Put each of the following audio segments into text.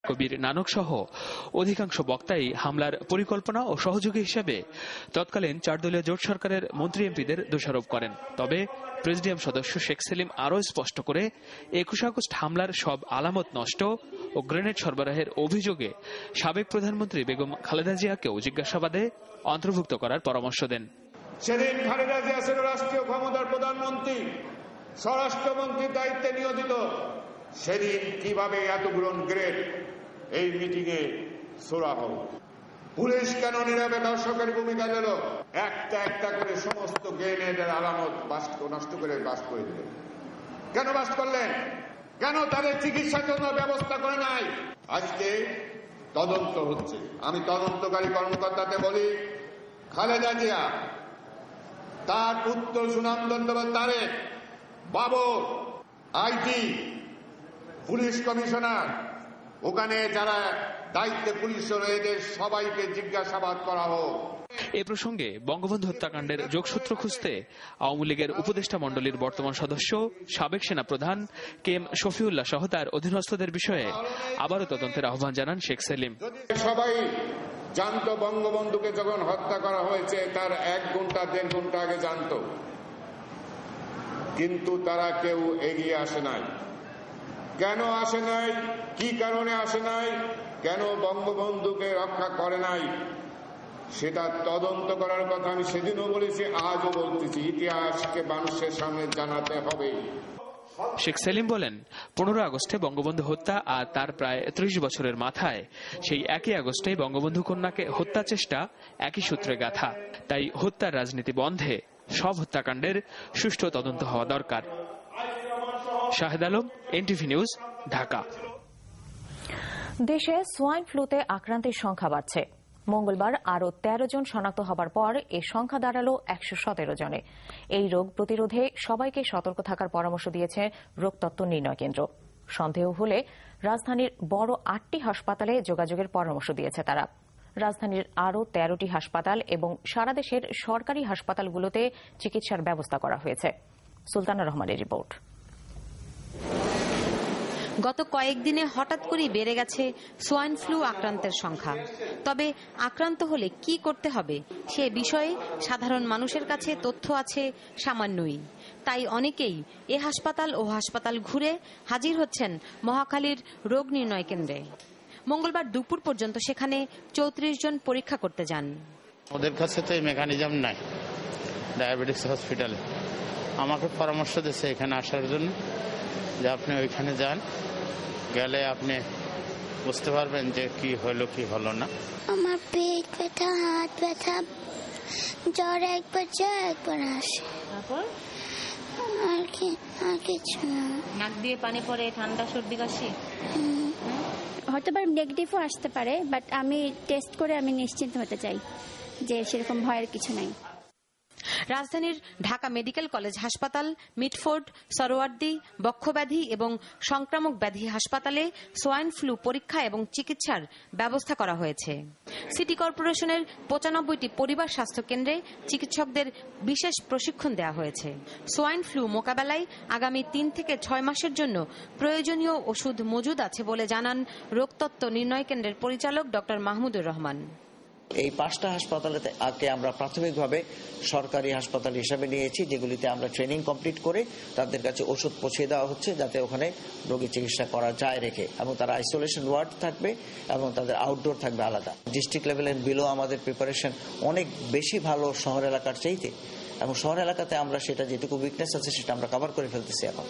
কবির নানক সহ অধিকাংশ বক্তাই হামলার পরিকল্পনা ও সহযোগী হিসেবে তৎকালীন 4 দলীয় জোট সরকারের মন্ত্রী এমপিদের দোষারোপ করেন। তবে প্রেসিডিয়াম সদস্য শেখ সেলিম আরও স্পষ্ট করে 21 আগস্ট হামলার সব আলামত নষ্ট ও গ্রেনেড সরবরাহের অভিযোগে সাবেক প্রধানমন্ত্রী বেগম খালেদা জিয়াকেও জিজ্ঞাসাবাদে অন্তর্ভুক্ত করার পরামর্শ দেন। সেদিন খালেদা জিয়া ছিল রাষ্ট্রীয় ক্ষমতার প্রধানমন্ত্রী, স্বরাষ্ট্রমন্ত্রীর দায়িত্বে নিয়োজিত। সেদিন কিভাবে এতগুলো গ্রেড এই মিটিং এ ছোড়া হল? পুলিশ কেন নীরবে দর্শকের ভূমিকা নিল? একটা একটা করে সমস্ত গ্রেনেডের আলামত নষ্ট করে বাস্ট করে দিলেন। কেন বাস্ট করলেন? কেন তাদের চিকিৎসার জন্য ব্যবস্থা করে নাই? আজকে তদন্ত হচ্ছে। আমি তদন্তকারী কর্মকর্তাকে বলি, খালেদা জিয়া, তার পুত্র সুনামদন্ড Tarique, Babar, IG, police commissioner, ওখানে যারা দায়িত্বে পুলিশ রয়েছে সবাইকে জিজ্ঞাসাবাদ করা হোক। এ প্রসঙ্গে বঙ্গবন্ধু হত্যাকাণ্ডের যোগসূত্র খুঁজতে আওয়ামী লীগের উপদেষ্টা মণ্ডলীর বর্তমান সদস্য সাবেক সেনাপ্রধান কে এম শফিউল্লাহ সহ তার অধীনস্থদের বিষয়ে আবারও তদন্তের আহ্বান জানান শেখ সেলিম। সবাই জানত বঙ্গবন্ধুকে যখন হত্যা করা হয়েছে তার 1 ঘন্টা 1.5 ঘন্টা আগে জানত, কিন্তু তারা কেউ এগিয়ে আসে নাই। কেন আসে নাই? কি কারণে আসে নাই? কেন বঙ্গবন্ধুকে রক্ষা করে নাই? সেটা তদন্ত করার কথা আমি সেদিনও বলেছি, আজও বলতেছি। ইতিহাসকে মানুষের সামনে জানাতে হবে। শেখ সেলিম বলেন, 15 আগস্টে বঙ্গবন্ধু হত্যা আর তার প্রায় 30 বছরের মাথায় সেই একই আগস্টে বঙ্গবন্ধু কন্যাকে হত্যা চেষ্টা একই সূত্রে গাঁথা। তাই হত্যার রাজনীতি বন্ধে সব হত্যাকাণ্ডের সুষ্ঠু তদন্ত হওয়া দরকার। Shahed Alam, NTV news, Dhaka. দেশে সোয়াইন ফ্লুতে আক্রান্তের সংখ্যা বাড়ছে। মঙ্গলবার আরও 13 জন শনাক্ত হবার পর এ সংখ্যা দাঁড়ালো 117 জনে। এই রোগ প্রতিরোধে সবাইকে সতর্ক থাকার পরামর্শ দিয়েছে রোগতত্ত্ব নির্ণয় কেন্দ্র। সন্দেহ হলে রাজধানীর বড় 8টি হাসপাতালে যোগাযোগের পরামর্শ দিয়েছে তারা। রাজধানীর আরও 13টি হাসপাতাল এবং সারা দেশের সরকারি হাসপাতালগুলোতে চিকিৎসার ব্যবস্থা করা হয়েছে। সুলতানা রহমানের রিপোর্ট। গত কয়েকদিনে হঠাৎ করেই বেড়ে গেছে সোয়াইন ফ্লু আক্রান্তের সংখ্যা। তবে আক্রান্ত হলে কি করতে হবে সে বিষয়ে সাধারণ মানুষের কাছে তথ্য আছে সামান্যই। তাই অনেকেই এ হাসপাতাল ও হাসপাতাল ঘুরে হাজির হচ্ছেন মহাখালীর রোগ নির্ণয় কেন্দ্রে। মঙ্গলবার দুপুর পর্যন্ত সেখানে 34 জন পরীক্ষা করতে যান। ওদের কাছে তো এই মেকানিজম নাই ডায়াবেটিস হসপিটালে। আমাকে পরামর্শ দিয়েছে এখানে আসার জন্য, যে আপনি ওইখানে যান, গেলে আপনি বুঝতে পারবেন যে কি হলো কি হলো না। আমার পেট ব্যথা, হাত ব্যথা, জ্বর একবার যায় একবার আসে। আর কিছু না। নাক দিয়ে পানি পড়ে, ঠান্ডা, সর্দি, কাশি। হয়তো বা নেগেটিভও আসতে পারে, বাট আমি টেস্ট করে আমি নিশ্চিন্ত হতে চাই যে সেরকম ভয়ের কিছু নাই। রাজধানীর ঢাকা মেডিকেল কলেজ হাসপাতাল, মিটফোর্ড, সরোয়ার্দী, বক্ষব্যাধি এবং সংক্রামক ব্যাধি হাসপাতালে সোয়াইন ফ্লু পরীক্ষা এবং চিকিৎসার ব্যবস্থা করা হয়েছে। সিটি কর্পোরেশনের 95টি পরিবার স্বাস্থ্য কেন্দ্রে চিকিৎসকদের বিশেষ প্রশিক্ষণ দেওয়া হয়েছে। সোয়াইন ফ্লু মোকাবেলায় আগামী 3 থেকে 6 মাসের জন্য প্রয়োজনীয় ওষুধ মজুদ আছে বলে জানান রোগতত্ত্ব নির্ণয় কেন্দ্রের পরিচালক ডক্টর মাহমুদুর রহমান। এই 5টা হাসপাতালেতে আমরা প্রাথমিকভাবে সরকারি হাসপাতাল হিসেবে নিয়েছি, যেগুলিতে আমরা ট্রেনিং কমপ্লিট করে তাদের কাছে ওষুধ পৌঁছে দেওয়া হচ্ছে, যাতে ওখানে রোগী চিকিৎসা করা যায় রেখে, এবং তারা আইসোলেশন ওয়ার্ড থাকবে এবং তাদের আউটডোর থাকবে আলাদা। ডিস্ট্রিক্ট লেভেলের বিলো আমাদের প্রিপারেশন অনেক বেশি ভালো শহর এলাকার চাইতে, এবং শহর এলাকাতে আমরা সেটা যেটুকু উইকনেস আছে সেটা আমরা কভার করে ফেলতেছি এখন।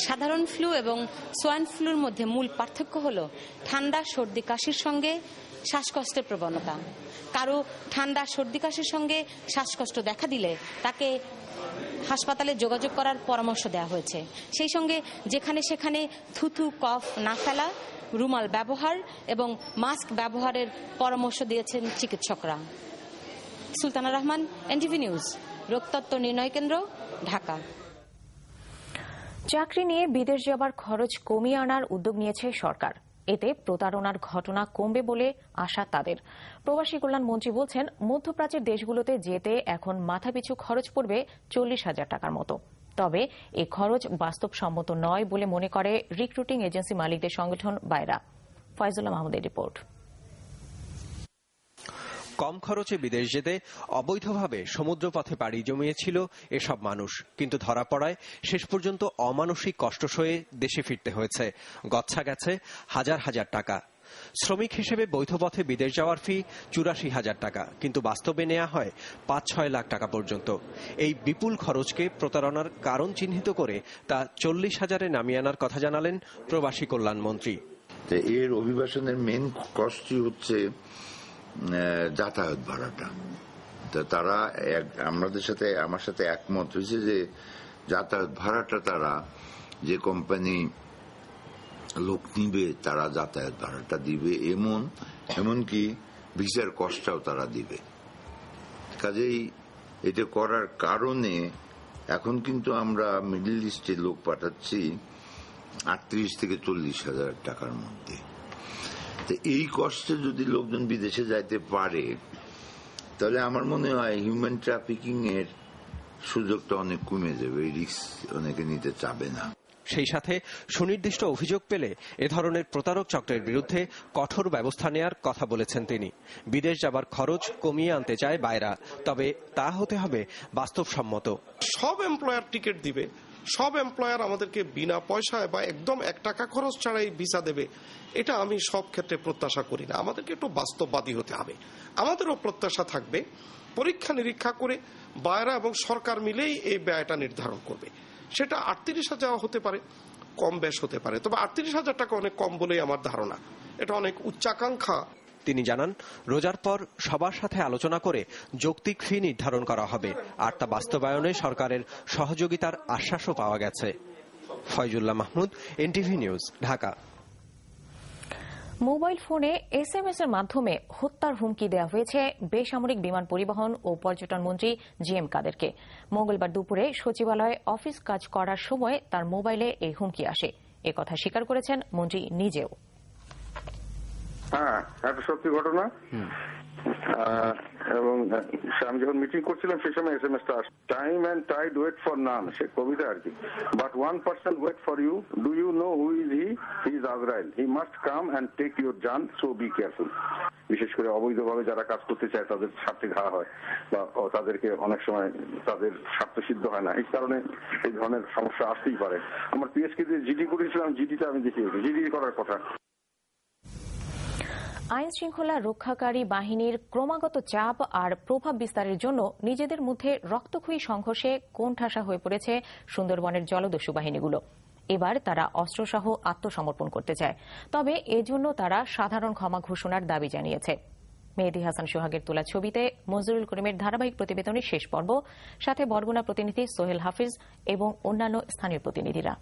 সাধারণ ফ্লু এবং সোয়াইন ফ্লুর মধ্যে মূল পার্থক্য হলো ঠান্ডা, সর্দি, কাশির সঙ্গে শ্বাসকষ্টের প্রবণতা। কারো ঠান্ডা, সর্দি, কাশির সঙ্গে শ্বাসকষ্ট দেখা দিলে তাকে হাসপাতালে যোগাযোগ করার পরামর্শ দেওয়া হয়েছে। সেই সঙ্গে যেখানে সেখানে থুথু, কফ না ফেলা, রুমাল ব্যবহার এবং মাস্ক ব্যবহারের পরামর্শ দিয়েছেন চিকিৎসকরা। সুলতানা রহমান, এনটিভি নিউজ, রোগতত্ত্ব নির্ণয় কেন্দ্র, ঢাকা। চাকরি নিয়ে বিদেশ যাবার খরচ কমিয়ে আনার উদ্যোগ নিয়েছে সরকার। এতে প্রতারণার ঘটনা কমবে বলে আশা তাদের। প্রবাসী কল্যাণ মন্ত্রী বলছেন, মধ্যপ্রাচ্যের দেশগুলোতে যেতে এখন মাথাপিছু খরচ পড়বে 40,000 টাকার মতো। তবে এই খরচ বাস্তবসম্মত নয় বলে মনে করে রিক্রুটিং এজেন্সি মালিকদের সংগঠন বায়রা। ফয়জুল্লাহ মাহমুদের রিপোর্ট। কম খরচে বিদেশ যেতে অবৈধভাবে সমুদ্রপথে পাড়ি জমিয়েছিল এসব মানুষ, কিন্তু ধরা পড়ায় শেষ পর্যন্ত অমানসিক কষ্ট সয়ে দেশে ফিরতে হয়েছে। গচ্ছা গেছে হাজার হাজার টাকা। শ্রমিক হিসেবে বৈধ পথে বিদেশ যাওয়ার ফি ৮৪,০০০ টাকা, কিন্তু বাস্তবে নেওয়া হয় ৫-৬ লাখ টাকা পর্যন্ত। এই বিপুল খরচকে প্রতারণার কারণ চিহ্নিত করে তা ৪০,০০০-এ নামিয়ে আনার কথা জানালেন প্রবাসী কল্যাণ মন্ত্রী। এর অভিবাসনের মেন কস্টই হচ্ছে যাতায়াত ভাড়াটা। তো তারা আমার সাথে একমত হয়েছে যে যাতায়াত ভাড়াটা তারা যে কোম্পানি লোক নিবে তারা যাতায়াত ভাড়াটা দিবে, এমনকি ভিসার কষ্টটাও তারা দিবে। কাজেই এটা করার কারণে এখন কিন্তু আমরা মিডল ইস্টে লোক পাঠাচ্ছি ৩৮ থেকে ৪০,০০০ টাকার মধ্যে। তো এই কষ্টে যদি লোকজন বিদেশে যাইতে পারে তাহলে আমার মনে হয় হিউম্যান ট্রাফিকিং এর সুযোগটা অনেক কমে যাবে, এই রিস্ক অনেকে নিতে চাবে না। সেই সাথে সুনির্দিষ্ট অভিযোগ পেলে এ ধরনের প্রতারক চক্রের বিরুদ্ধে কঠোর ব্যবস্থা নেয়ার কথা বলেছেন তিনি। বিদেশ যাবার খরচ কমিয়ে আনতে চায় বায়রা, তবে তা হতে হবে বাস্তবসম্মত। সব এমপ্লয়ার টিকিট দিবে, সব এমপ্লয়ার আমাদেরকে বিনা পয়সায় বা একদম ১ টাকা খরচ ছাড়াই ভিসা দেবে, এটা আমি সব ক্ষেত্রে প্রত্যাশা করি না। আমাদেরকে একটু বাস্তববাদী হতে হবে। আমাদেরও প্রত্যাশা থাকবে পরীক্ষা নিরীক্ষা করে বায়রা এবং সরকার মিলেই এই ব্যয়টা নির্ধারণ করবে। সেটা ৩৮,০০০ হতে পারে, কম বেশ হতে পারে, তবে ৩৮,০০০ টাকা অনেক কম বলেই আমার ধারণা। এটা অনেক উচ্চাকাঙ্ক্ষা। তিনি জানান, রোজার পর সবার সাথে আলোচনা করে যৌক্তিক ফি নির্ধারণ করা হবে, আর তা বাস্তবায়নে সরকারের সহযোগিতার আশ্বাসও পাওয়া গেছে। Faizullah Mahmud, NTV news, Dhaka. Mobile ফোনে এসএমএস এর মাধ্যমে হত্যার হুমকি দেওয়া হয়েছে বেসামরিক বিমান পরিবহন ও পর্যটন মন্ত্রী জিএম কাদেরকে। মঙ্গলবার দুপুরে সচিবালয়ে অফিস কাজ করার সময় তার মোবাইলে এই হুমকি আসে, একথা স্বীকার করেছেন মন্ত্রী নিজেও। হ্যাঁ, একটা সত্যি ঘটনা। এবং আমি যখন মিটিং করছিলাম সেই সময় এসএমএসটা আসে, time and tide wait for none, সে কবিতা আর কি। But one person wait for you, do you know who is he? He is Azrail, he must come and take your জান, সো বি কেয়ারফুল। বিশেষ করে অবৈধভাবে যারা কাজ করতে চায় তাদের স্বার্থে ঘা হয় বা তাদেরকে অনেক সময় তাদের স্বার্থ সিদ্ধ হয় না, এই কারণে এই ধরনের সমস্যা আসতেই পারে। আমার পিএসকে যে জিডি করেছিলাম, জিডিটা আমি দেখিয়েছি, জিডি করার কথা। আইন শৃঙ্খলা রক্ষাকারী বাহিনীর ক্রমাগত চাপ আর প্রভাব বিস্তারের জন্য নিজেদের মধ্যে রক্তক্ষয়ী সংঘর্ষে কোণঠাসা হয়ে পড়েছে সুন্দরবনের জলদস্যু বাহিনীগুলো। এবার তারা অস্ত্রসহ আত্মসমর্পণ করতে চায়, তবে এজন্য তারা সাধারণ ক্ষমা ঘোষণার দাবি জানিয়েছে। মেহেদী হাসান সোহাগের তোলা ছবিতে মজরুল করিমের ধারাবাহিক প্রতিবেদনের শেষ পর্ব, সাথে বরগুনা প্রতিনিধি সোহেল হাফিজ এবং অন্যান্য স্থানীয় প্রতিনিধিরা।